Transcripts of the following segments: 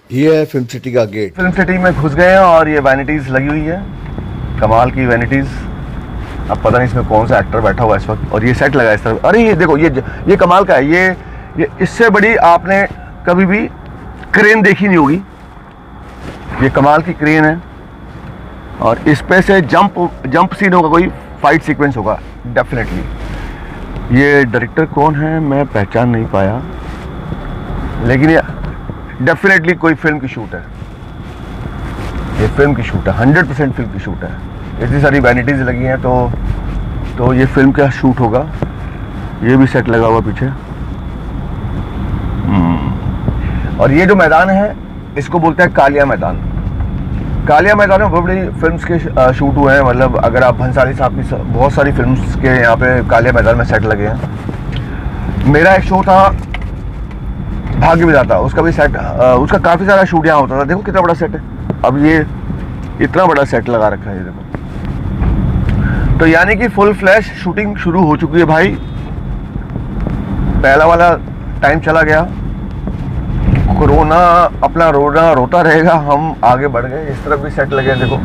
ये है film city का गेट। फिल्म सिटी में घुस गए हैं और ये वैनिटीज़ लगी हुई है, कमाल की वैनिटीज़। अब पता नहीं इसमें कौन सा एक्टर बैठा हुआ है इस वक्त। और ये सेट लगा है इस तरफ। अरे ये देखो, ये कमाल का है। ये इससे बड़ी आपने कभी भी क्रेन देखी नहीं होगी। ये कमाल की क्रेन है और इस पे से जंप सीन होगा, कोई फाइट सीक्वेंस होगा डेफिनेटली। ये डायरेक्टर कौन है मैं पहचान नहीं पाया, लेकिन ये डेफिनेटली कोई फिल्म की शूट है। ये फिल्म की शूट है, 100% फिल्म की शूट है। इतनी सारी वैनिटीज़ लगी हैं तो ये फिल्म का शूट होगा। ये भी सेट लगा हुआ पीछे। और ये जो मैदान है इसको बोलते हैं कालिया मैदान। कालिया मैदान में बहुत बड़ी फिल्म्स के शूट हुए हैं। मतलब अगर आप भंसाली साहब की बहुत सारी फिल्म्स के यहाँ पे कालिया मैदान में सेट लगे हैं। मेरा एक शो था भाग्य विधाता, उसका भी सेट, उसका काफ़ी सारा शूट यहाँ होता था। देखो कितना बड़ा सेट है। अब ये इतना बड़ा सेट लगा रखा है, ये देखो। तो यानी कि फुल फ्लैश शूटिंग शुरू हो चुकी है भाई। पहला वाला टाइम चला गया, कोरोना अपना रोता रहेगा, हम आगे बढ़ गए। इस तरफ भी सेट लगे हैं, देखो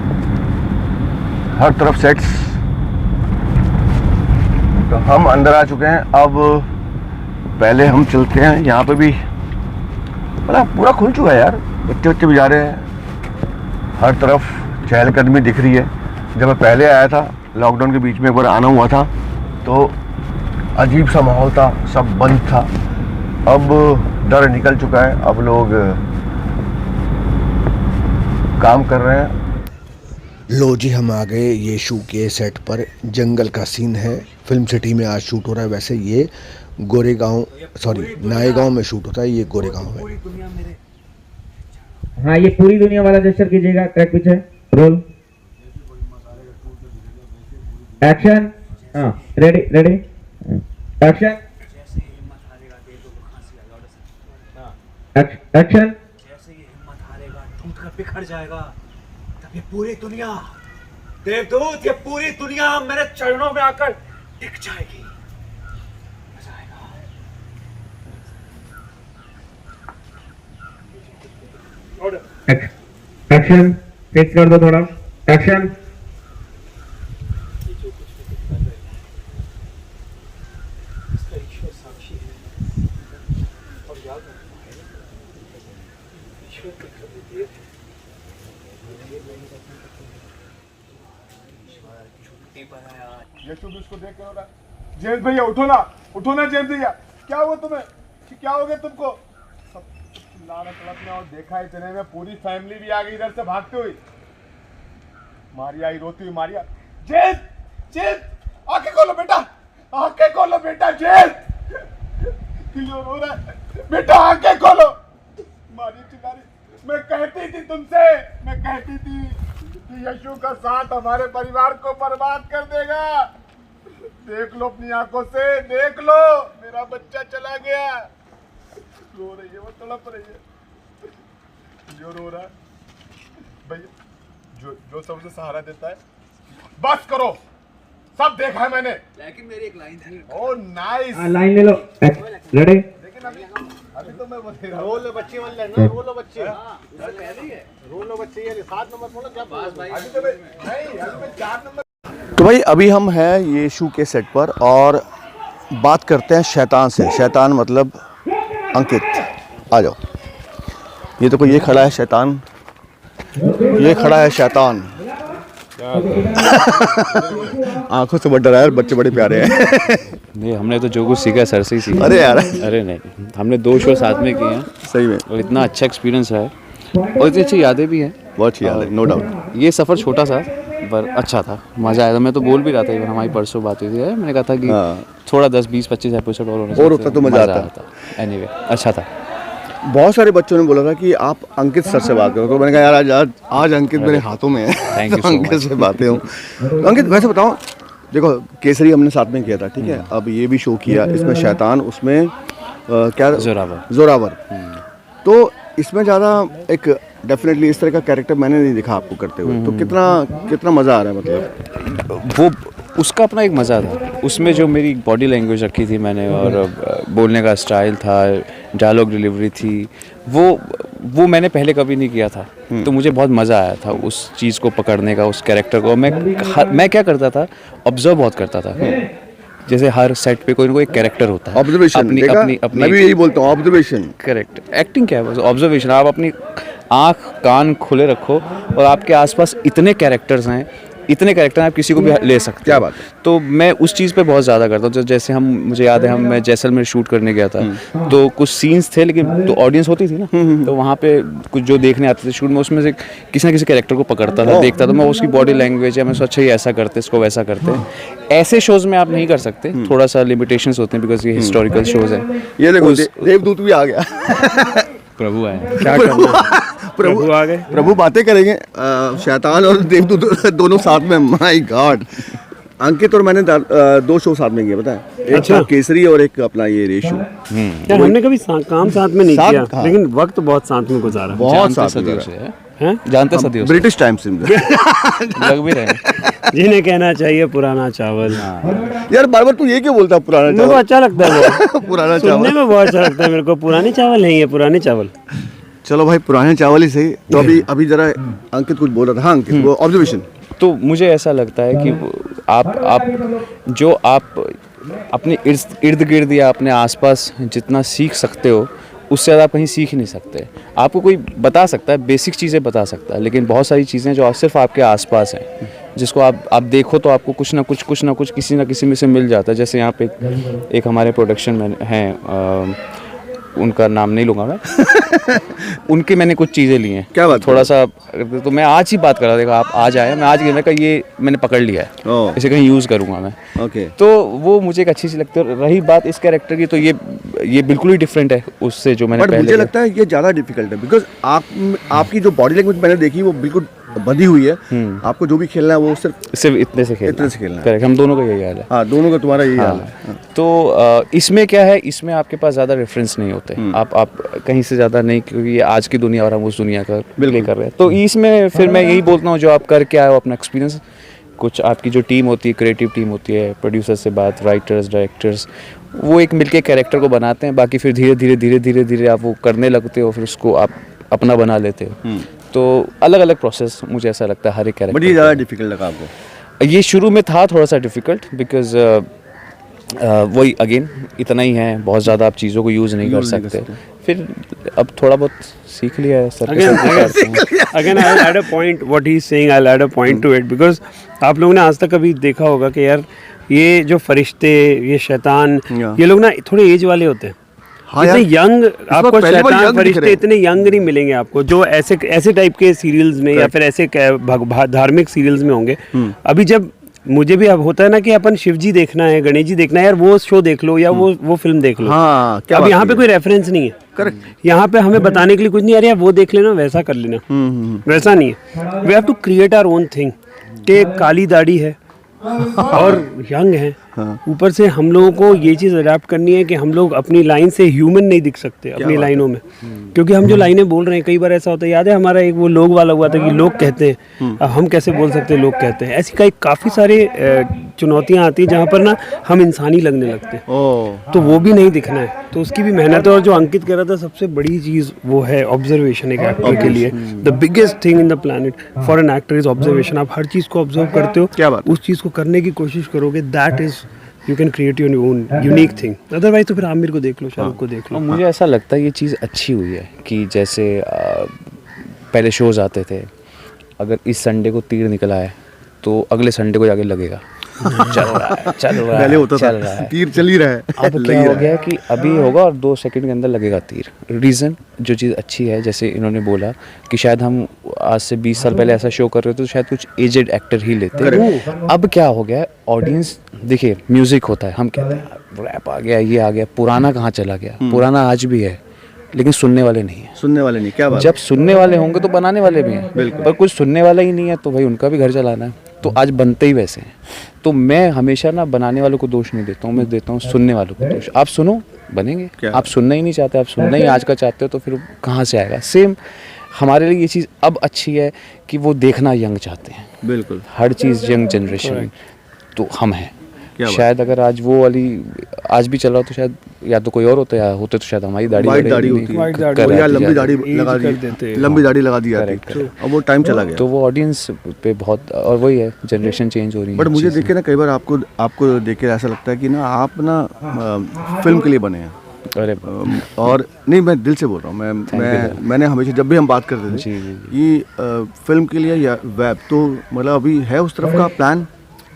हर तरफ सेट्स। तो हम अंदर आ चुके हैं। अब पहले हम चलते हैं, यहाँ पे भी मतलब पूरा खुल चुका है यार। बच्चे भी जा रहे हैं, हर तरफ चहलकदमी दिख रही है। जब मैं पहले आया था लॉकडाउन के बीच में एक बार आना हुआ था तो अजीब सा माहौल था, सब बंद था। अब डर निकल चुका है, अब लोग काम कर रहे हैं। लो जी, हम आ गए ये शू के सेट पर। जंगल का सीन है, फिल्म सिटी में आज शूट हो रहा है। वैसे ये नायगांव में शूट होता है, ये गोरेगांव है। हाँ, ये पूरी दुनिया वाला जेस्चर कीजिएगा। ट्रैक पीछे रोल एक्शन। हाँ, रेडी एक्शन एक्शन। जैसे ये हिम्मत हारेगा टूट कर बिखर जाएगा, तब ये पूरी दुनिया, देवदूत, ये पूरी दुनिया मेरे चरणों में आकर टिक जाएगी। मजा आएगा। एक्शन फिक्स कर दो थोड़ा। एक्शन। इसका ईश्वर साक्षी है और याद रखना है, ईश्वर की कभी देर है, छुट्टी पर आया। ये तुम इसको देख कर हो रहा है। जेम्स भैया उठो ना जेम्स भैया, क्या हुआ तुम्हें? क्या हो गया तुमको? सब लानत में और देखा इतने में पूरी फैमिली भी आ गई इधर से भागते हुई। मारिया ही रोती हुई, मारिया जेम्स आंखें खोलो बेटा, आंखें खोलो बेटा। जेम्स क्यों रो रहा है बेटा? आंखें खोलो। मारिया चिल्ला रही, मैं कहती थी तुमसे, मैं कहती थी कि यशु का साथ हमारे परिवार को बर्बाद कर देगा। देख लो अपनी आंखों से, देख लो मेरा बच्चा चला गया। रो रही है वो, तड़प रही है, जो रो रहा है भैया, जो सबसे सहारा देता है। बस करो, सब देखा है मैंने। लेकिन मेरी एक लाइन थी। ओ नाइस, लाइन ले लो। रेडी। लेकिन अभी तो मैं बता रहा हूं। रोल बच्चे वाले लेना, रोल बच्चे। हां, कह रही है रोल बच्चे, ये 7 नंबर बोलो क्या बात भाई। अभी तो नहीं, अभी मैं 4 नंबर। तो भाई अभी हम हैं ये शू के सेट पर और बात करते हैं शैतान से। शैतान मतलब अंकित, आ जाओ। ये तो ये खड़ा है शैतान, ये खड़ा है शैतान। आंखों से बड़ा है, बच्चे बड़े प्यारे हैं। नहीं, हमने तो जो कुछ सीखा सर से ही सीखा। अरे यार, अरे नहीं, हमने 2 शो साथ में किए हैं सही में, और इतना अच्छा एक्सपीरियंस है और इतनी अच्छी यादें भी हैं। बहुत अच्छी याद है, नो डाउट। ये सफ़र छोटा सा पर अच्छा था, मज़ा आया था। मैं तो बोल भी रहा था, हमारी परसों बात हुई थी, मैंने कहा था कि थोड़ा 10-20-25 एपिसोड और होता तो मज़ा आता। एनीवे अच्छा था। बहुत सारे बच्चों ने बोला था कि आप अंकित सर से बात करो, तो मैंने कहा यार आज अंकित मेरे हाथों में है। Thank you so Ankit much। से बातें हूँ। तो अंकित वैसे बताओ, देखो केसरी हमने साथ में किया था, ठीक है, अब ये भी शो किया, इसमें शैतान, उसमें क्या जोरावर। तो इसमें ज़्यादा एक डेफिनेटली इस तरह का कैरेक्टर मैंने नहीं देखा आपको करते हुए। तो कितना मज़ा आ रहा है, मतलब वो उसका अपना एक मज़ा था। उसमें जो मेरी बॉडी लैंग्वेज रखी थी मैंने और बोलने का स्टाइल था, डायलॉग डिलीवरी थी, वो वो मैंने पहले कभी नहीं किया था, तो मुझे बहुत मज़ा आया था उस चीज़ को पकड़ने का, उस कैरेक्टर को। मैं क्या करता था, ऑब्जर्व बहुत करता था। जैसे हर सेट पे कोई ना कोई कैरेक्टर होता है, ऑब्जर्वेशन, मैं भी यही बोलता हूँ, ऑब्जर्वेशन। करेक्ट। एक्टिंग क्या है, बस ऑब्जर्वेशन। आप अपनी आँख कान खुले रखो और आपके आसपास इतने कैरेक्टर्स हैं, आप किसी को भी ले सकते हो। क्या बात है। तो मैं उस चीज़ पे बहुत ज़्यादा करता हूँ। जैसे मुझे याद है, मैं जैसलमेर शूट करने गया था, तो कुछ सीन्स थे, लेकिन तो ऑडियंस होती थी ना, तो वहाँ पे कुछ जो देखने आते थे शूट में, उसमें से किसी ना किसी कैरेक्टर को पकड़ता था, देखता था मैं, उसकी बॉडी लैंग्वेज है, मैं सोचा अच्छा ये ऐसा करते, इसको वैसा करते। ऐसे शोज़ में आप नहीं कर सकते, थोड़ा सा लिमिटेशंस होते हैं, बिकॉज ये हिस्टोरिकल शोज़ है। ये देखो देवदूत भी आ गया। प्रभु आए, क्या करना, प्रभु आ गए। प्रभु बातें करेंगे, शैतान और देवदूत दोनों साथ में। My God. अंकित और मैंने 2 शो साथ में किए, पता है। एक था केसरी और एक अपना ये रेशू। यार हमने कभी काम साथ में नहीं किया, लेकिन वक्त बहुत साथ में गुजारा। बहुत साथ सदियों में से है, जानते सदियों से, ब्रिटिश टाइम से लग भी रहे हैं। जिन्हें कहना चाहिए पुराना चावल। यार बार बार तू ये क्यों बोलता है पुराना मेरे को चावल? अच्छा लगता है वो। पुराना सुनने चावल में बहुत अच्छा लगता है मेरे को। पुराने चावल नहीं है, पुराने चावल। चलो भाई, पुराने चावल ही सही। तो अभी जरा अंकित कुछ बोल रहा था। हाँ अंकित, वो ऑब्जर्वेशन। तो मुझे ऐसा लगता है कि आप अपने इर्द गिर्द या अपने आसपास जितना सीख सकते हो, उससे ज़्यादा आप कहीं सीख ही नहीं सकते। आपको कोई बता सकता है, बेसिक चीज़ें बता सकता है, लेकिन बहुत सारी चीज़ें जो सिर्फ आपके आसपास हैं, जिसको आप देखो तो आपको कुछ ना कुछ किसी ना किसी में से मिल जाता है। जैसे यहाँ पे एक हमारे प्रोडक्शन में हैं, उनका नाम नहीं लूँगा मैं। उनकी मैंने कुछ चीज़ें ली हैं। क्या बात? थोड़ा सा, तो मैं आज ही बात कर रहा था, देखो आप आज आए, मैं आज मैं कहा ये मैंने पकड़ लिया है, इसे कहीं यूज़ करूँगा मैं। ओके। तो वो मुझे एक अच्छी सी लगती है। रही बात इस कैरेक्टर की, तो ये बिल्कुल ही डिफरेंट है उससे जो मैंने बट मुझे लगता है ये ज़्यादा डिफिकल्ट है, बिकॉज आपकी जो बॉडी लैंग्वेज मैंने देखी वो बिल्कुल बंधी हुई है। आपको जो भी खेलना है वो सिर्फ इतने से खेलना है। करेक्ट, हम दोनों का यही हाल है। हाँ, दोनों का तुम्हारा यही हाल है। तो इसमें क्या है, इसमें आपके पास ज़्यादा रेफरेंस नहीं होते, आप कहीं से ज़्यादा नहीं, क्योंकि ये आज की दुनिया और हम उस दुनिया का प्ले कर रहे हैं। तो इसमें फिर मैं यही बोलता हूँ, जो आप करके आए हो अपना एक्सपीरियंस, कुछ आपकी जो टीम होती है, क्रिएटिव टीम होती है, प्रोड्यूसर से बात, राइटर्स, डायरेक्टर्स, वो एक मिलके कैरेक्टर को बनाते हैं। बाकी फिर धीरे धीरे आप वो करने लगते हो, फिर उसको आप अपना बना लेते हो। तो अलग अलग प्रोसेस मुझे ऐसा लगता है हर एक कैरेक्टर। बट ये ज़्यादा डिफिकल्ट लगा आपको? ये शुरू में था थोड़ा सा डिफ़िकल्ट, बिकॉज वही अगेन इतना ही है, बहुत ज़्यादा आप चीज़ों को यूज़ नहीं कर सकते। फिर अब थोड़ा बहुत सीख लिया है sir. Again, I'll add a point. What he's saying, I'll add a point to it, because आप लोगों ने आज तक कभी देखा होगा कि यार ये जो फरिश्ते, ये शैतान, ये लोग ना थोड़े एज वाले होते हैं। हाँ इतने यंग आपको शैतान young फरिश्ते इतने यंग नहीं मिलेंगे आपको, जो ऐसे टाइप के सीरियल्स में या फिर ऐसे धार्मिक सीरियल्स में होंगे। अभी जब मुझे भी अब होता है ना कि अपन शिव जी देखना है, गणेश जी देखना है, यार वो शो देख लो या वो फिल्म देख लो। हाँ, क्या अब यहाँ पे कोई रेफरेंस नहीं है। करेक्ट। यहाँ पे हमें बताने के लिए कुछ नहीं, यार वो देख लेना, वैसा कर लेना, वैसा नहीं है। We have to create our own thing. के काली दाढ़ी है और यंग है, ऊपर से हम लोगों को ये चीज़ अडेप्ट करनी है कि हम लोग अपनी लाइन से ह्यूमन नहीं दिख सकते अपनी लाइनों में, क्योंकि हम जो लाइनें बोल रहे हैं कई बार ऐसा होता है। याद है हमारा एक वो लोग वाला हुआ था कि लोग कहते हैं, अब हम कैसे बोल सकते हैं लोग कहते हैं। ऐसी काफ़ी सारे चुनौतियाँ आती हैं जहाँ पर ना हम इंसानी लगने लगते हैं, तो वो भी नहीं दिखना है, तो उसकी भी मेहनत है। और जो अंकित कह रहा था, सबसे बड़ी चीज़ वो है ऑब्जर्वेशन। एक एक्टर के लिए the biggest thing in the planet for an actor is observation. आप हर चीज़ को ऑब्जर्व करते हो, क्या बात? उस चीज़ को करने की कोशिश करोगे, that is you can create your own unique thing. Otherwise तो फिर आमिर को देख लो, शाहरुख को देख लो। और मुझे ऐसा लगता है ये चीज़ अच्छी हुई है कि जैसे पहले शोज आते थे, अगर इस संडे को तीर निकला है तो अगले संडे को जाके लगेगा चल रहा पहले होता चल था रहा है, तीर चल ही रहा है। अब क्या हो गया कि अभी होगा और 2 सेकंड के अंदर लगेगा तीर। रीज़न जो चीज़ अच्छी है, जैसे इन्होंने बोला कि शायद हम आज से 20 साल पहले ऐसा शो कर रहे थे तो शायद कुछ एजेड एक्टर ही लेते। अब क्या हो गया, ऑडियंस देखिए, म्यूज़िक होता है, हम कहते हैं रैप आ गया, ये आ गया, पुराना कहाँ चला गया? पुराना आज भी है, लेकिन सुनने वाले नहीं है। सुनने वाले नहीं, क्या बात? जब सुनने वाले होंगे तो बनाने वाले भी हैं, पर कुछ सुनने वाला ही नहीं है तो भाई उनका भी घर चलाना है, तो आज बनते ही वैसे हैं। तो मैं हमेशा ना बनाने वालों को दोष नहीं देता हूँ, मैं देता हूँ सुनने वालों को दोष। आप सुनो, बनेंगे। आप सुनना ही नहीं चाहते, आप सुनना ही आज का चाहते हो, तो फिर कहाँ से आएगा? सेम हमारे लिए ये चीज़ अब अच्छी है कि वो देखना यंग चाहते हैं, बिल्कुल हर चीज़ यंग जनरेशन, तो हम हैं। क्या बात। शायद अगर आज वो वाली आज भी चल रहा तो शायद या तो कोई और होता या होते तो शायद हमारी दाढ़ी वाइट वाड़ी दाढ़ी नहीं होती White है दाढ़ी और या कराती लंबी जाती। दाढ़ी लगा कर देते दी, हैं। लंबी दाढ़ी लगा दी जाती Correct, है। अब वो टाइम चला गया। तो वो ऑडियंस पे बहुत और वही है जनरेशन चेंज हो रही है। बट मुझे चीज़ें। देख के ना कई बार आपको देख के ऐसा लगता है कि ना आप ना फिल्म के लिए बने हैं। अरे और नहीं, मैं दिल से बोल रहा हूँ। मैंने हमेशा जब भी हम बात करते थे जी, जी, कि फिल्म के लिए या वेब, तो मतलब अभी है उस तरफ का प्लान।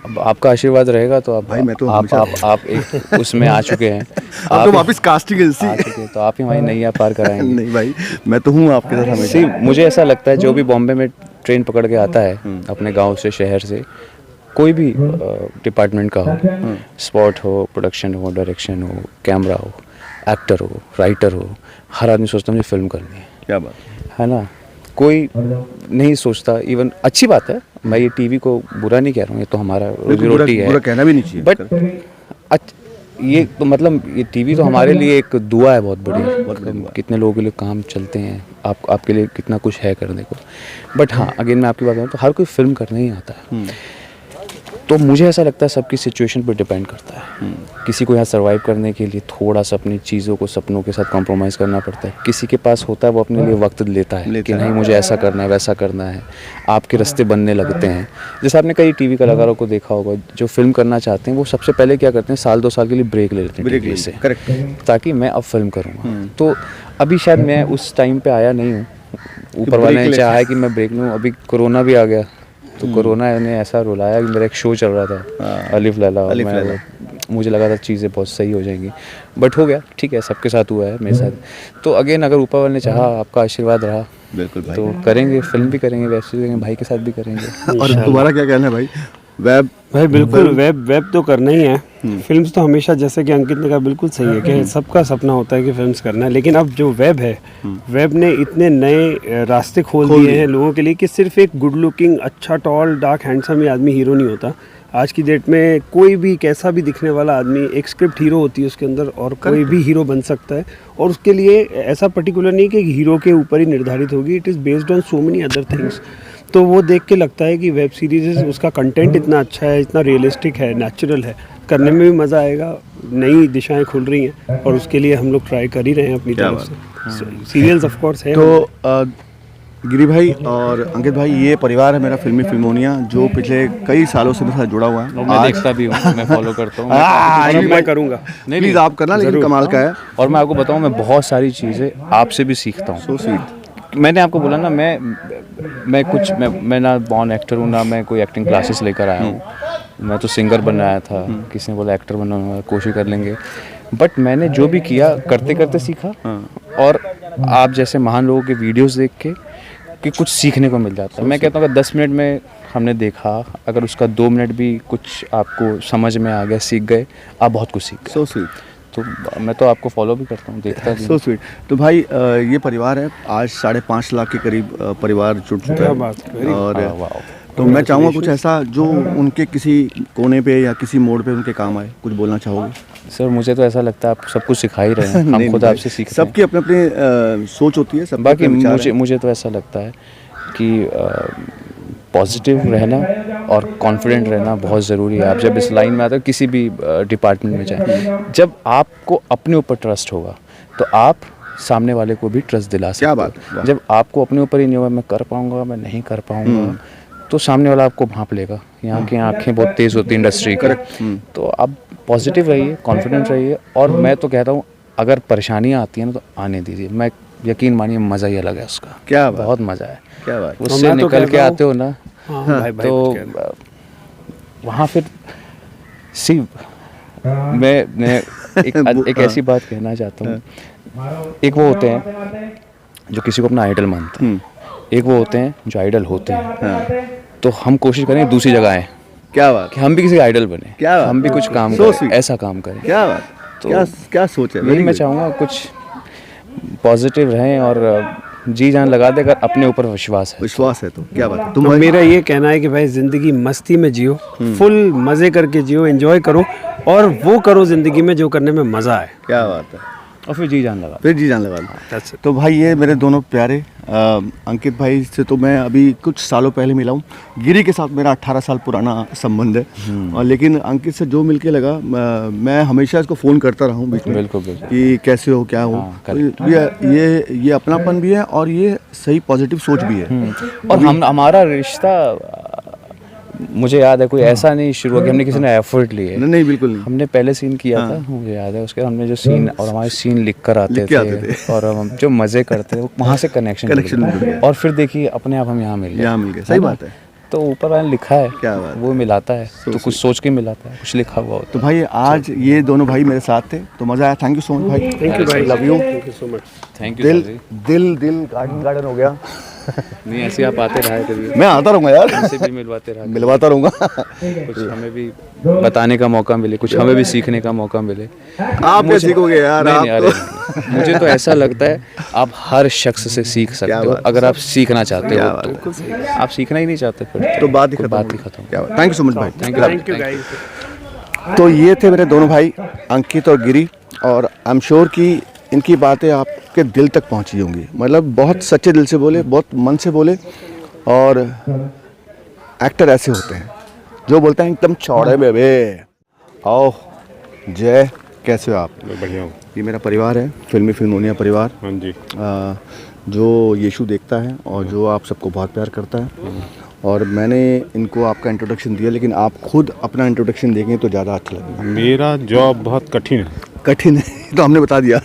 अब आपका आशीर्वाद रहेगा तो भाई मैं तो आप एक उसमें आ चुके हैं। अब तो वापस कास्टिंग एजेंसी। आ चुके हैं, तो आप ही हमारी नैया पार कराएंगे। नहीं भाई, मैं तो हूँ आपके साथ हमेशा। सी मुझे ऐसा लगता है जो भी बॉम्बे में ट्रेन पकड़ के आता है अपने गांव से शहर से, कोई भी डिपार्टमेंट का हो, स्पॉट हो, प्रोडक्शन हो, डायरेक्शन हो, कैमरा हो, एक्टर हो, राइटर हो, हर आदमी सोचता है मुझे फिल्म करनी है। क्या बात है ना, कोई नहीं सोचता। इवन अच्छी बात है, मैं ये टीवी को बुरा नहीं कह रहा हूँ, ये तो हमारा रोजी रोटी है। बुरा कहना भी नहीं चाहिए। बट ये तो मतलब ये टीवी तो हमारे लिए एक दुआ है बहुत बड़ी। कितने लोगों के लिए काम चलते हैं, आपके लिए कितना कुछ है करने को। बट हाँ, अगेन मैं आपकी बात करूँ तो हर कोई फिल्म करना ही आता है। तो मुझे ऐसा लगता है सबकी सिचुएशन पर डिपेंड करता है। किसी को यहाँ सर्वाइव करने के लिए थोड़ा सा अपनी चीज़ों को, सपनों के साथ कॉम्प्रोमाइज़ करना पड़ता है। किसी के पास होता है वो अपने लिए वक्त लेता है कि नहीं मुझे ऐसा करना है, वैसा करना है। आपके रास्ते बनने लगते हैं। जैसे आपने कई टीवी कलाकारों को देखा होगा जो फिल्म करना चाहते हैं, वो सबसे पहले क्या करते हैं, साल 2 साल के लिए ब्रेक ले लेते हैं टीवी से, करेक्ट, ताकि मैं अब फिल्म करूँगा। तो अभी शायद मैं उस टाइम पे आया नहीं हूँ। ऊपर वाले ने चाहा है कि मैं ब्रेक लूँ। अभी कोरोना भी आ गया, तो कोरोना ने ऐसा रुलाया कि मेरा एक शो चल रहा था अलिफ लैला, और मुझे लगा था चीज़ें बहुत सही हो जाएंगी, बट हो गया। ठीक है, सबके साथ हुआ है, मेरे साथ। तो अगेन अगर ऊपर वाले ने चाहा, आपका आशीर्वाद रहा, बिल्कुल भाई, तो करेंगे, फिल्म भी करेंगे, वेब सीरीज करेंगे, भाई के साथ भी करेंगे। और तुम्हारा क्या कहना है भाई? वेब भाई बिल्कुल, वेब तो करना ही है। फिल्म्स तो हमेशा, जैसे कि अंकित ने कहा, बिल्कुल सही है कि सबका सपना होता है कि फिल्म्स करना है। लेकिन अब जो वेब है, वेब ने इतने नए रास्ते खोल दिए हैं लोगों के लिए कि सिर्फ एक गुड लुकिंग, अच्छा, टॉल, डार्क, हैंडसम ही आदमी हीरो नहीं होता। आज की डेट में कोई भी कैसा भी दिखने वाला आदमी, एक स्क्रिप्ट हीरो होती है उसके अंदर, और कोई भी हीरो बन सकता है। और उसके लिए ऐसा पर्टिकुलर नहीं कि हीरो के ऊपर ही निर्धारित होगी, it is based on so many other things. तो वो देख के लगता है कि वेब सीरीज़, उसका कंटेंट इतना अच्छा है, इतना रियलिस्टिक है, नेचुरल है, करने में भी मज़ा आएगा। नई दिशाएं खुल रही हैं और उसके लिए हम लोग ट्राई कर ही रहे हैं अपनी तरफ से। सीरियल्स ऑफ कोर्स है। तो गिरी भाई और अंकित भाई, ये परिवार है मेरा फिल्मी फिल्मोनिया, जो पिछले कई सालों से मेरे साथ जुड़ा हुआ है। मैं देखता भी हूँ, मैं फॉलो करता हूँ। मैं करूँगा, प्लीज आप करना, लेकिन कमाल का है। और मैं आपको बताऊँ, मैं बहुत सारी चीज़ें आपसे भी सीखता हूँ। So sweet. मैंने आपको बोला ना, मैं ना बॉर्न एक्टर हूँ, ना मैं कोई एक्टिंग क्लासेस लेकर आया हूँ। मैं तो सिंगर बनने आया था, किसी ने बोला एक्टर बनना, कोशिश कर लेंगे। बट मैंने जो भी किया, करते करते सीखा। और आप जैसे महान लोगों के वीडियोस देख के कि कुछ सीखने को मिल जाता है। मैं कहता हूँ कि 10 मिनट में हमने देखा, अगर उसका 2 मिनट भी कुछ आपको समझ में आ गया, सीख गए, आप बहुत कुछ सीख गए। So sweet. तो मैं तो आपको फॉलो भी करता हूँ, देखता भी। So sweet. तो भाई ये परिवार है, आज 5.5 लाख के करीब परिवार जुड़ चुका है। और तो मैं चाहूँगा कुछ ऐसा जो उनके किसी कोने पे या किसी मोड़ पे उनके काम आए, कुछ बोलना चाहोगे? सर मुझे तो ऐसा लगता है आप सब कुछ सिखा ही रहे हैं। हम खुद आपसे सीखते हैं। सबकी अपनी अपनी सोच होती है, सब बाकी मुझे तो ऐसा लगता है कि पॉजिटिव रहना और कॉन्फिडेंट रहना बहुत ज़रूरी है। आप जब इस लाइन में आते हो, किसी भी डिपार्टमेंट में जाए, जब आपको अपने ऊपर ट्रस्ट होगा तो आप सामने वाले को भी ट्रस्ट दिला सकते हो। क्या बात है। जब आपको अपने ऊपर ही नहीं होगा, मैं कर पाऊँगा, मैं नहीं कर पाऊँगा, तो सामने वाला आपको भांप लेगा। यहाँ की आंखें बहुत तेज़ होती हैं इंडस्ट्री की। तो आप पॉजिटिव रहिए, कॉन्फिडेंट रहिए। और मैं तो कहता हूँ, अगर परेशानियाँ आती हैं ना, तो आने दीजिए। मैं यकीन मानिए, मज़ा ही अलग है उसका। क्या बात, बहुत मज़ा है। क्या बात। उससे निकल के आते हो ना, तो वहाँ फिर मैं एक ऐसी बात कहना चाहता हूँ। एक वो होते हैं जो किसी को अपना आइडल मानते हैं, एक वो होते हैं जो आइडल होते हैं। तो हम कोशिश करें दूसरी जगह आए। क्या बात। कि हम भी किसी का आइडल बने, क्या बात। हम भी कुछ काम करें, ऐसा काम करें। क्या बात। तो क्या सोच है। यही मैं चाहूँगा, कुछ पॉजिटिव रहें और जी जान लगा दे। अगर अपने ऊपर विश्वास है तो क्या बात है। तो मेरा ये कहना है कि भाई ज़िंदगी मस्ती में जियो, फुल मज़े करके जियो, एंजॉय करो और वो करो ज़िंदगी में जो करने में मज़ा आए। क्या बात है। और फिर जी जान लगा। फिर जी जान लगा दी। That's it. तो भाई ये मेरे दोनों प्यारे अंकित भाई से तो मैं अभी कुछ सालों पहले मिला हूँ। गिरी के साथ मेरा 18 साल पुराना संबंध है, और लेकिन अंकित से जो मिलके लगा, मैं हमेशा इसको फ़ोन करता रहा हूँ बीच में, बिल्कुल बिल्कुल। कि कैसे हो, क्या हो। हाँ, तो ये अपनापन भी है और ये सही पॉजिटिव सोच भी है। और हमारा रिश्ता, मुझे याद है कोई ऐसा नहीं शुरू हो कि हमने किसी ने एफर्ट लिए। नहीं बिल्कुल नहीं। हमने पहले सीन किया था, मुझे याद है, उसके हमने जो सीन और हमारे सीन लिख कर आते लिख के आते थे और हम जो मज़े करते थे वहाँ से कनेक्शन और फिर देखिए अपने आप हम यहाँ मिल गए। सही बात है। तो ऊपर वाले लिखा है, क्या बात है। वो मिलाता है, तो कुछ सोच के मिलाता है, कुछ लिखा हुआ होता तो भाई आज ये दोनों भाई मेरे साथ थे, तो मज़ा आया। थैंक यू सो मच भाई। Thank you, guys. Love you. Thank you so much. है। थैंक यू सर जी। दिल गार्डन हो गया। नहीं, ऐसे आप आते रहा करिए, मैं आता रहूँगा यार, हमसे भी मिलवाते रहा, मिलवाता रहूँगा। कुछ हमें भी बताने का मौका मिले, कुछ हमें भी सीखने का मौका मिले। आप क्या सीखोगे यार? नहीं, आप अरे नहीं। मुझे तो ऐसा लगता है आप हर शख्स से सीख सकते हो बात है। अगर आप सीखना चाहते क्या हो तो। आप सीखना ही नहीं चाहते फिर तो बात ही कोई खत्म बात ही होगी। खत्म। क्या बात। थैंक यू सो मच भाई। Thank you, guys. तो ये थे मेरे दोनों भाई अंकित और गिरी, और आई एम श्योर कि इनकी बातें आपके दिल तक पहुंची होंगी। मतलब बहुत सच्चे दिल से बोले, बहुत मन से बोले, और एक्टर ऐसे होते हैं जो बोलते हैं एकदम चौड़े बेबे। आओ जय, कैसे हो आप? बढ़िया हूँ। ये मेरा परिवार है, फिल्मोनिया परिवार, हाँ जी। जो यीशु देखता है और जो आप सबको बहुत प्यार करता है। और मैंने इनको आपका इंट्रोडक्शन दिया, लेकिन आप खुद अपना इंट्रोडक्शन देंगे तो ज़्यादा अच्छा लगेगा। मेरा जॉब बहुत कठिन है। कठिन है तो हमने बता दिया।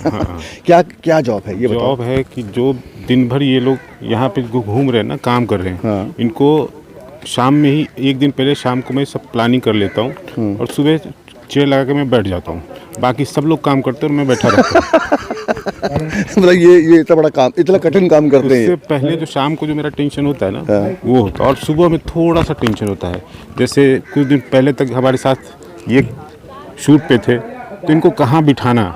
क्या क्या जॉब है ये बताओ। जॉब है कि जो दिन भर ये लोग यहाँ पे जो घूम रहे हैं ना, काम कर रहे हैं, हाँ। इनको शाम में ही, एक दिन पहले शाम को मैं सब प्लानिंग कर लेता हूँ और सुबह चेयर लगा के मैं बैठ जाता हूँ। बाकी सब लोग काम करते हैं और मैं बैठा रहता हूँ। मतलब ये इतना बड़ा काम, इतना कठिन काम करते हैं उससे ये। पहले जो शाम को जो मेरा टेंशन होता है ना, वो होता है, और सुबह में थोड़ा सा टेंशन होता है। जैसे कुछ दिन पहले तक हमारे साथ ये शूट पे थे, तो इनको कहाँ बिठाना,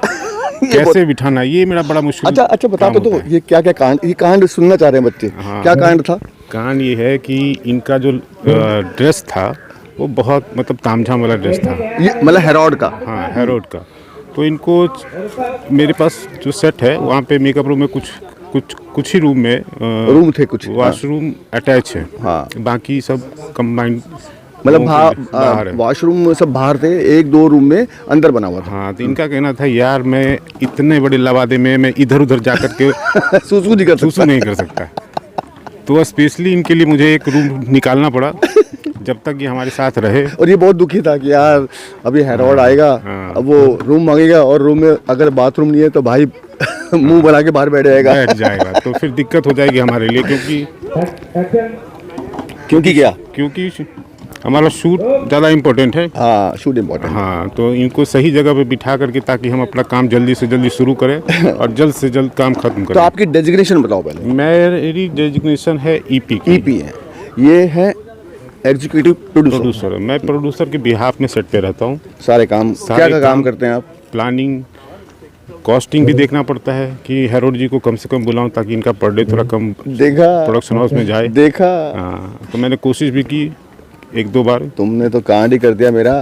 कैसे बिठाना, ये मेरा बड़ा मुश्किल। अच्छा बता काम तो होता है। ये क्या क्या कांड, ये कांड सुनना चाह रहे हैं बच्चे। हाँ। क्या कांड था? कांड ये है कि इनका जो ड्रेस था वो बहुत मतलब तामझाम वाला ड्रेस था। ये मतलब हेरोड का। हाँ, हेरोड का। तो इनको मेरे पास जो सेट है वहाँ पे मेकअप रूम में कुछ ही रूम में रूम थे कुछ। वॉशरूम अटैच है। हाँ। बाकी सब कंबाइंड, मतलब वॉशरूम सब बाहर थे, एक दो रूम में अंदर बना हुआ था। हाँ, तो इनका कहना था यार मैं इतने बड़े लवादे में मैं इधर उधर जा कर के सूसू नहीं कर सकता। तो स्पेशली इनके लिए मुझे एक रूम निकालना पड़ा जब तक ये हमारे साथ रहे। और ये बहुत दुखी था कि यार अभी हेरोड आएगा, अब वो रूम मांगेगा और रूम में अगर बाथरूम नहीं है तो भाई मुंह बना के बाहर बैठ जाएगा। तो फिर दिक्कत हो जाएगी हमारे लिए, क्योंकि हमारा शूट ज़्यादा इम्पोर्टेंट है। हाँ, शूट इम्पोर्टेंट। हाँ, तो इनको सही जगह पे बिठा करके ताकि हम अपना काम जल्दी से जल्दी शुरू करें और जल्द से जल्द काम खत्म करें। तो आपकी डेजिग्नेशन बताओ पहले। मेरी डेजिग्नेशन है ईपी की। ईपी है, ये है एग्जीक्यूटिव प्रोड्यूसर। मैं प्रोड्यूसर के बिहाफ में सेट पे रहता हूँ। सारे काम क्या काम करते हैं आप? प्लानिंग, कॉस्टिंग भी देखना पड़ता है कि हेरोड जी को कम से कम बुलाऊं ताकि इनका पर डे थोड़ा कम देखा प्रोडक्शन हाउस में जाए। देखा। हाँ, तो मैंने कोशिश भी की एक दो बार। तुमने तो कांड ही कर दिया मेरा।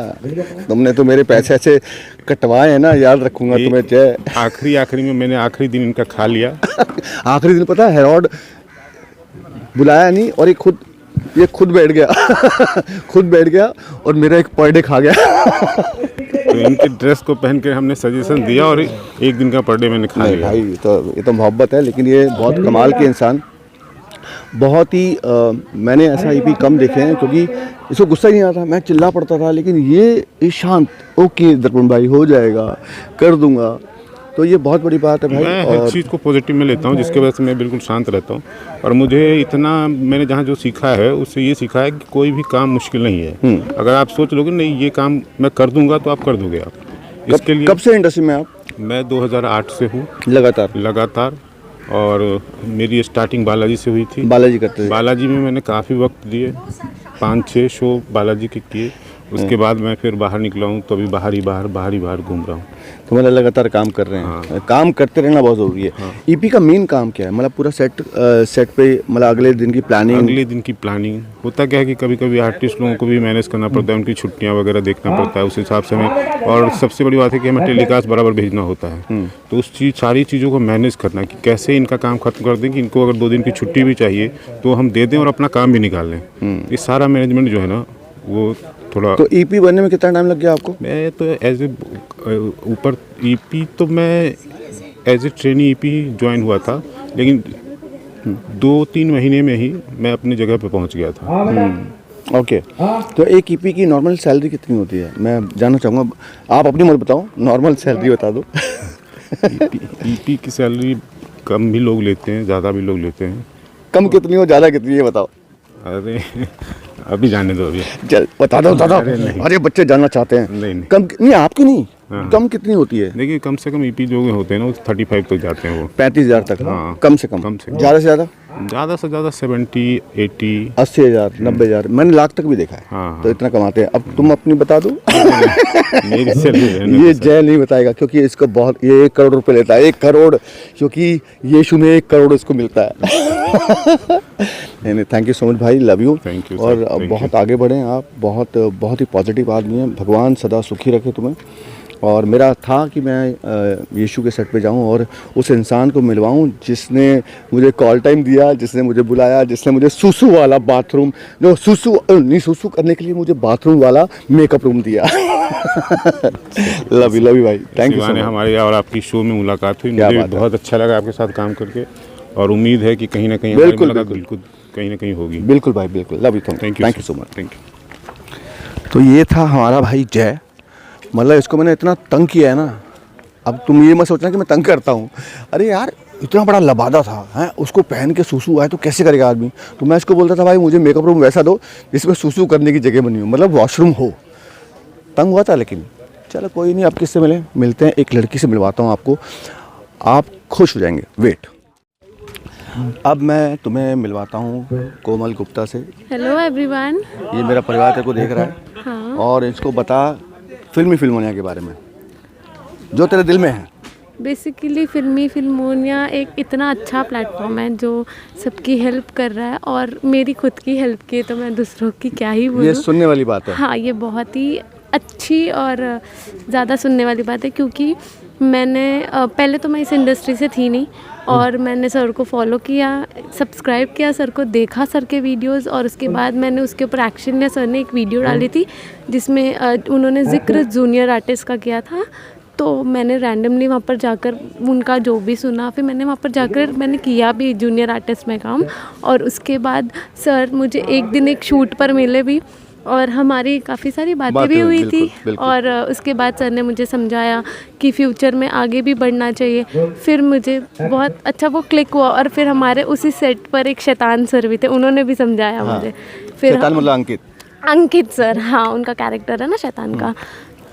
तुमने तो मेरे पैसे ऐसे कटवाए हैं ना, याद रखूंगा तुम्हें। जय। आखिरी में मैंने आखिरी दिन इनका खा लिया। आखिरी दिन पता है हेरोड बुलाया नहीं और ये खुद बैठ गया और मेरा एक पर डे खा गया। तो इनके ड्रेस को पहन के हमने सजेशन दिया और एक दिन का पर डे मैंने खा लिया। भाई ये तो मोहब्बत है, लेकिन ये बहुत कमाल के इंसान, बहुत ही मैंने ऐसा ईपी कम देखे हैं क्योंकि इसको गुस्सा ही नहीं आता। मैं चिल्ला पड़ता था, लेकिन ये शांत, ओके दर्पण भाई हो जाएगा, कर दूंगा। तो ये बहुत बड़ी बात है भाई। मैं हर चीज़ को पॉजिटिव में लेता हूँ, जिसकी वजह से मैं बिल्कुल शांत रहता हूँ। और मुझे इतना, मैंने जहाँ जो सीखा है उससे ये सीखा है कि कोई भी काम मुश्किल नहीं है। अगर आप सोच लोगे नहीं ये काम मैं कर दूंगा तो आप कर दोगे। आप इसके लिए कब से इंडस्ट्री में आप? मैं 2008 से हूँ लगातार। और मेरी स्टार्टिंग बालाजी से हुई थी। बालाजी करते थे। बालाजी में मैंने काफ़ी वक्त दिए, 5-6 शो बालाजी के किए। उसके बाद मैं फिर बाहर निकला हूँ, तो अभी बाहर ही बाहर घूम रहा हूँ। तो मतलब लगातार काम कर रहे हैं। काम करते रहना बहुत ज़रूरी है। ईपी का मेन काम क्या है? मतलब पूरा सेट पे मतलब अगले दिन की प्लानिंग होता क्या है कि कभी कभी आर्टिस्ट लोगों को भी मैनेज करना पड़ता है, उनकी छुट्टियां वगैरह देखना पड़ता है, उस हिसाब से हमें। और सबसे बड़ी बात है कि हमें टेलीकास्ट बराबर भेजना होता है, तो सारी चीज़ों को मैनेज करना कि कैसे इनका काम खत्म कर दें कि इनको अगर 2 दिन की छुट्टी भी चाहिए तो हम दे दें और अपना काम भी निकाल लें। ये सारा मैनेजमेंट जो है ना वो थोड़ा। तो ईपी बनने में कितना टाइम लग गया आपको? मैं तो ऊपर ईपी तो मैं as a trainee EP join हुआ था, लेकिन 2-3 महीने में ही मैं अपनी जगह पे पहुंच गया था। ओके। तो एक ईपी की नॉर्मल सैलरी कितनी होती है? मैं जानना चाहूँगा। आप अपनी मत बताओ, नॉर्मल सैलरी बता दो। ईपी की सैलरी कम भी लोग लेते हैं, ज़्यादा भी लोग लेते हैं। कम कितनी हो, ज़्यादा कितनी है बताओ। अरे अभी जाने दो, अभी बता दो। अरे बच्चे जानना चाहते हैं। नहीं। कम नहीं, आपकी नहीं। हाँ। कम कितनी होती है? देखिए कम से कम ईपी जो होते हैं ना वो 35 तक जाते हैं, वो 35,000 तक। हाँ। कम से कम। ज़्यादा से ज़्यादा 70, 80, 80,000, 90,000, मैंने लाख तक भी देखा है। हाँ। तो इतना कमाते हैं। अब तुम अपनी बता दो। मेरी सैलरी ये जय नहीं बताएगा क्योंकि इसको बहुत, ये 1 करोड़ रुपए लेता है। 1 करोड़, क्योंकि यीशु में 1 करोड़ इसको मिलता है। नहीं, थैंक यू सो मच भाई, love you. Thank you, sir. और Thank बहुत आगे बढ़ें आप, बहुत ही पॉजिटिव आदमी हैं। भगवान सदा सुखी रखे तुम्हें। और मेरा था कि मैं यीशु के सेट पे जाऊं और उस इंसान को मिलवाऊं जिसने मुझे कॉल टाइम दिया, जिसने मुझे बुलाया, जिसने मुझे सुसु वाला बाथरूम, जो सुसु करने के लिए मुझे बाथरूम वाला मेकअप रूम दिया। लव यू भाई, थैंक यू सो मच। हमारे और आपकी शो में मुलाकात हुई, क्या मुझे बात है। बहुत अच्छा लगा आपके साथ काम करके, और उम्मीद है कि कहीं ना कहीं बिल्कुल, हमारी मुलाकात बिल्कुल कहीं ना कहीं होगी। बिल्कुल भाई, बिल्कुल। Love you, thank you so much. Thank you. तो ये था हमारा भाई जय। मतलब इसको मैंने इतना तंग किया है ना, अब तुम ये मत सोचना कि मैं तंग करता हूँ। अरे यार इतना बड़ा लबादा था हैं, उसको पहन के सुसु आए तो कैसे करेगा आदमी। तो मैं इसको बोलता था भाई मुझे मेकअप रूम वैसा दो जिसमें सुसु करने की जगह बनी हो, मतलब वॉशरूम हो। तंग हुआ था, लेकिन चलो कोई नहीं। अब किससे मिलते हैं, एक लड़की से मिलवाता हूँ आपको, आप खुश हो जाएंगे। वेट, अब मैं तुम्हें मिलवाता हूँ कोमल गुप्ता से। Hello everyone. ये मेरा परिवार तेरे को देख रहा है। हाँ। और इसको बता फिल्मोनिया के बारे में जो तेरे दिल में है। बेसिकली फिल्मोनिया एक इतना अच्छा प्लेटफॉर्म है जो सबकी हेल्प कर रहा है, और मेरी खुद की हेल्प की तो मैं दूसरों की क्या ही बोलूं। ये सुनने वाली बात है। हाँ, ये बहुत ही अच्छी और ज़्यादा सुनने वाली बात है, क्योंकि मैंने पहले तो मैं इस इंडस्ट्री से थी नहीं, और मैंने सर को फॉलो किया, सब्सक्राइब किया, सर को देखा, सर के वीडियोस, और उसके बाद मैंने उसके ऊपर एक्शन लिया। सर ने एक वीडियो डाली थी जिसमें उन्होंने जिक्र जूनियर आर्टिस्ट का किया था, तो मैंने रैंडमली वहाँ पर जाकर उनका जो भी सुना, फिर मैंने वहाँ पर जाकर मैंने किया भी जूनियर आर्टिस्ट में काम। और उसके बाद सर मुझे एक दिन एक शूट पर मिले भी, और हमारी काफ़ी सारी बातें भी हुई थी। बिल्कुल। और उसके बाद सर ने मुझे समझाया कि फ्यूचर में आगे भी बढ़ना चाहिए। फिर मुझे बहुत अच्छा वो क्लिक हुआ, और फिर हमारे उसी सेट पर एक शैतान सर भी थे, उन्होंने भी समझाया मुझे। फिर शैतान मतलब अंकित सर, हाँ, उनका कैरेक्टर है ना शैतान का।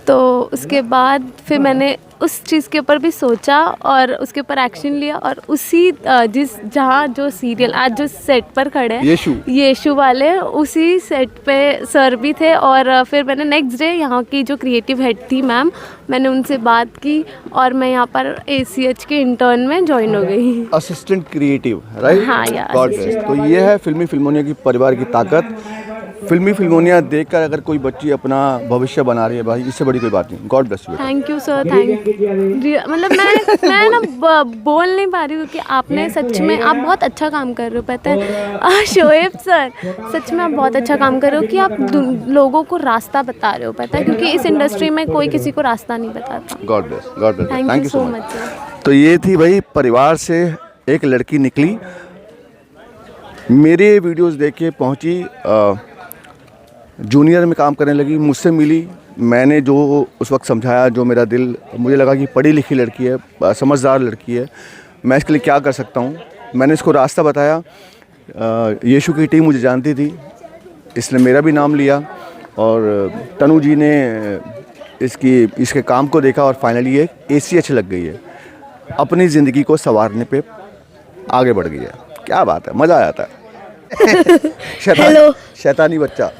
तो उसके बाद फिर मैंने उस चीज़ के ऊपर भी सोचा और उसके ऊपर एक्शन लिया, और उसी जहाँ जो सीरियल आज जो सेट पर खड़े हैं यीशु वाले, उसी सेट पे सर भी थे। और फिर मैंने नेक्स्ट डे यहाँ की जो क्रिएटिव हेड थी मैम, मैंने उनसे बात की, और मैं यहाँ पर ACH के इंटर्न में ज्वाइन हो गई, असिस्टेंट क्रिएटिव, राइट? हाँ यार। तो ये है फिल्मोनिया की परिवार की ताकत। फिल्मोनिया देखकर अगर कोई बच्ची अपना भविष्य बना रही है भाई, इससे बड़ी कोई बात नहीं। God bless you. Thank you sir, thank you. मतलब मैं ना बोल नहीं पा रही हूँ कि आपने सच में, आप बहुत अच्छा काम कर रहे हो, पता है शोएब सर, सच में आप बहुत अच्छा काम कर रहे हो कि आप लोगों को रास्ता बता रहे हो, पता है, क्योंकि इस इंडस्ट्री में कोई किसी को रास्ता नहीं बताता। God bless. Thank you so much sir. तो ये थी भाई परिवार से एक लड़की निकली, मेरे वीडियोस देख के पहुँची, जूनियर में काम करने लगी, मुझसे मिली। मैंने जो उस वक्त समझाया, जो मेरा दिल, मुझे लगा कि पढ़ी लिखी लड़की है, समझदार लड़की है, मैं इसके लिए क्या कर सकता हूँ। मैंने इसको रास्ता बताया। यीशु की टीम मुझे जानती थी, इसने मेरा भी नाम लिया, और तनु जी ने इसके काम को देखा, और फाइनली ये ACH लग गई है, अपनी ज़िंदगी को संवारने पे आगे बढ़ गई है। क्या बात है, मज़ा आ जाता है। शैतानी बच्चा।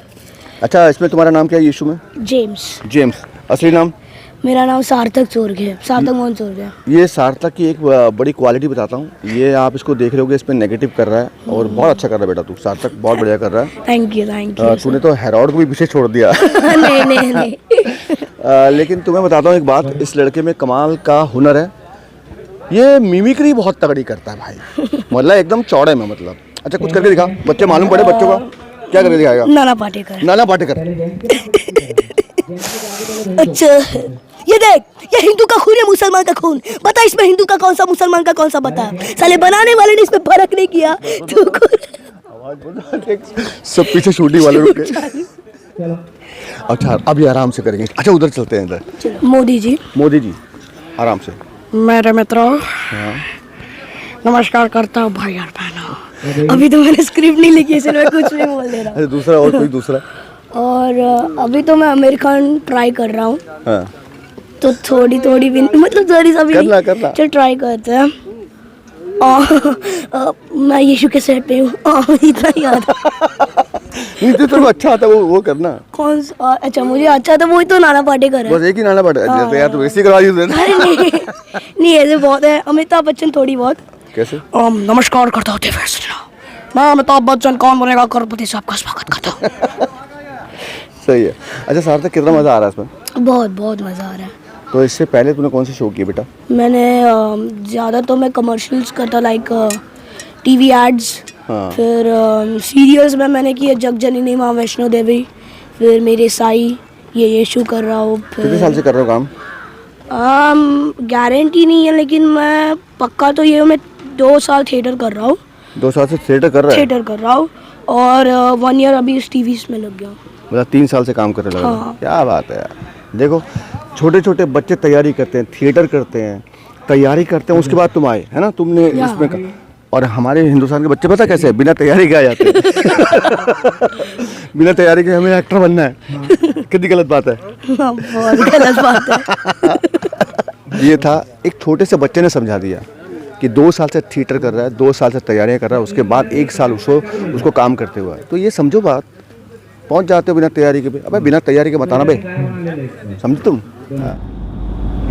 अच्छा, इसमें तुम्हारा नाम क्या है यीशु में? जेम्स। जेम्स। असली नाम? मेरा नाम सार्थक सोर्ग है, सार्थक मोहन सोर्ग है। ये सार्थक की एक बड़ी क्वालिटी बताता हूँ, ये आप इसको देख रहे होगे, इस पे नेगेटिव कर रहा है और बहुत अच्छा कर रहा है बेटा तू। सार्थक बहुत बढ़िया कर रहा है। थैंक यू तूने तो हेरोड को भी पीछे छोड़ दिया। नहीं। लेकिन तुम्हें बताता हूँ एक बात, इस लड़के में कमाल का हुनर है। ये मिमिक्री बहुत तगड़ी करता है भाई, मतलब एकदम चौड़े में, मतलब। अच्छा, कुछ करके दिखा, बच्चे मालूम पड़े बच्चों का, क्या करके दिखाएगा? नाना पाटेकर। नाना पाटेकर। अच्छा, ये देख, ये हिंदू का खून है, मुसलमान का खून। बता इसमें हिंदू का कौन सा, मुसलमान का कौन सा? बता। साले बनाने वाले ने इसमें फर्क नहीं किया। सब पीछे शूटिंग वाले रुके। अच्छा, अभी आराम से करेंगे। अच्छा, उधर चलते हैं, इधर। मोदी जी। मोदी जी, आराम से। मेरे मित्रों, नमस्कार करता हूँ भाई और बहनों। अभी तो मैंने स्क्रिप्ट नहीं लिखी, इसलिए मैं कुछ नहीं बोल दे रहा हूँ। दूसरा और कोई दूसरा? और अभी तो मैं अमेरिकन ट्राई कर रहा हूँ। हाँ। तो थोड़ी थोड़ी भी, मतलब थोड़ी सा भी नहीं। करना। चल ट्राई करते हैं। मैं यीशु के सेट पे हूँ, इतना ही आता। नहीं तो तेरे को अच्छा आता वो करना। कौन सा? अच्छा, मुझे अच्छा था वही तो नाना पाटेकर है। बस एक ही नाना पाटेकर यार, तो वैसे करवा दी तूने। अरे नहीं ऐसे बहुत है। अमिताभ बच्चन थोड़ी बहुत। कैसे? नमस्कार करता हूँ, मैं अमिताभ बच्चन, कौन बनेगा करोड़पति, सबका स्वागत करता हूँ। सही है। अच्छा सार्थक, कितना मजा आ रहा है इसमें? बहुत मजा आ रहा है। तो इससे पहले तूने कौन से शो किए बेटा? मैंने ज़्यादा तो मैं कमर्शियल्स करता, लाइक टीवी एड्स। हाँ। फिर सीरियल्स में मैंने किए जग जननी माँ वैष्णो देवी, फिर मेरे साई, ये यीशु कर रहा हूँ। कितने साल से कर रहे हो काम? गारंटी नहीं है, लेकिन मैं पक्का तो ये मैं 2 साल थिएटर कर रहा हूँ। 2 साल से थिएटर कर रहा है? थिएटर कर रहा हूँ, और 1 ईयर अभी इस टीवी में लग गया। मतलब 3 साल से काम करने लगा। हाँ। क्या बात है यार। देखो, छोटे छोटे बच्चे तैयारी करते हैं, थिएटर करते हैं, तैयारी करते हैं, उसके बाद तुम आए, है ना? तुमने इसमें और हमारे हिंदुस्तान के बच्चे पता कैसे है? बिना तैयारी के आ जाते हैं। बिना तैयारी के हमें एक्टर बनना है। कितनी गलत बात है। बहुत गलत बात है। ये था, एक छोटे से बच्चे ने समझा दिया कि 2 साल से थिएटर कर रहा है, 2 साल से तैयारियां कर रहा है, उसके बाद 1 साल उसको काम करते हुआ है। तो ये समझो बात, पहुंच जाते हो बिना तैयारी के भी। अबे बिना तैयारी के बताना बे, समझे तुम?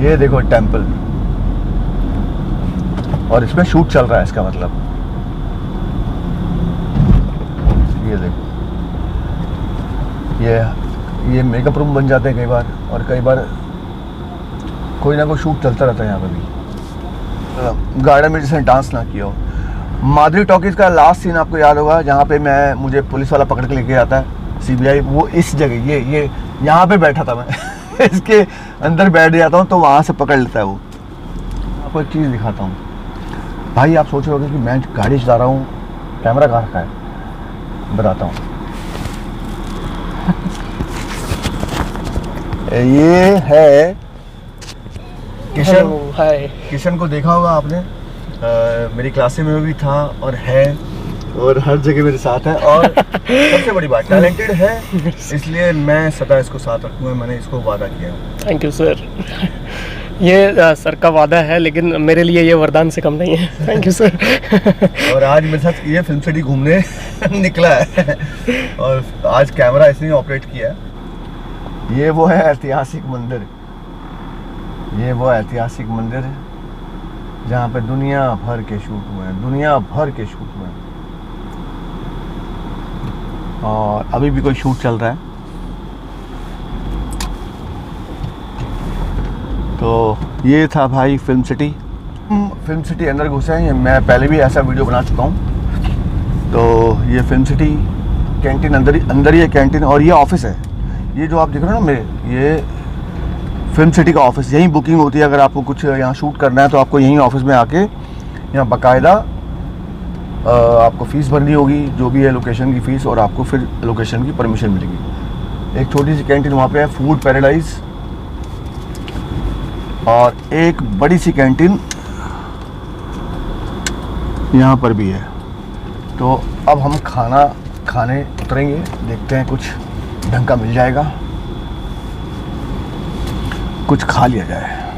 ये देखो टेंपल, और इसमें शूट चल रहा है, इसका मतलब। ये देखो, ये मेकअप रूम बन जाते हैं कई बार, और कई बार कोई ना कोई शूट चलता रहता है यहाँ पे भी। गार्डन में जिसने डांस ना किया हो। माधुरी टॉकीज का लास्ट सीन आपको याद होगा, जहाँ पे मुझे पुलिस वाला पकड़ के लेके आता है, CBI। वो इस जगह, ये यहाँ पे बैठा था मैं। इसके अंदर बैठ जाता हूँ तो वहाँ से पकड़ लेता है वो। आपको एक चीज़ दिखाता हूँ भाई, आप सोच रहे होगे कि मैं गाड़ी चला रहा हूँ, कैमरा कहाँ रखा है, बताता हूँ। ये है किशन। किशन को देखा होगा आपने, मेरी क्लासे में भी था और है, और हर जगह मेरे साथ है। और सबसे बड़ी बात, टैलेंटेड है, इसलिए मैं सदा इसको साथ रखूँगा। मैंने इसको वादा किया। Thank you sir. ये सर का वादा है, लेकिन मेरे लिए ये वरदान से कम नहीं है। Thank you sir. और आज मेरे साथ ये फिल्म सिटी घूमने निकला है, और आज कैमरा इसने ऑपरेट किया है। ये वो है ऐतिहासिक मंदिर, ये वो ऐतिहासिक मंदिर है जहाँ पे दुनिया भर के शूट हुए हैं, दुनिया भर के शूट हुए हैं। और अभी भी कोई शूट चल रहा है। तो ये था भाई फिल्म सिटी। फिल्म सिटी अंदर घुसे हैं, मैं पहले भी ऐसा वीडियो बना चुका हूँ। तो ये फिल्म सिटी कैंटीन अंदर ही है कैंटीन, और ये ऑफिस है। ये जो आप देख रहे हो ना मेरे, ये फिल्म सिटी का ऑफिस, यहीं बुकिंग होती है। अगर आपको कुछ यहाँ शूट करना है तो आपको यहीं ऑफिस में आके यहाँ बाकायदा आपको फ़ीस भरनी होगी, जो भी है लोकेशन की फ़ीस, और आपको फिर लोकेशन की परमिशन मिलेगी। एक छोटी सी कैंटीन वहाँ पे है, फूड पैराडाइज, और एक बड़ी सी कैंटीन यहाँ पर भी है। तो अब हम खाना खाने उतरेंगे, देखते हैं कुछ ढंग का मिल जाएगा, कुछ खा लिया जाए।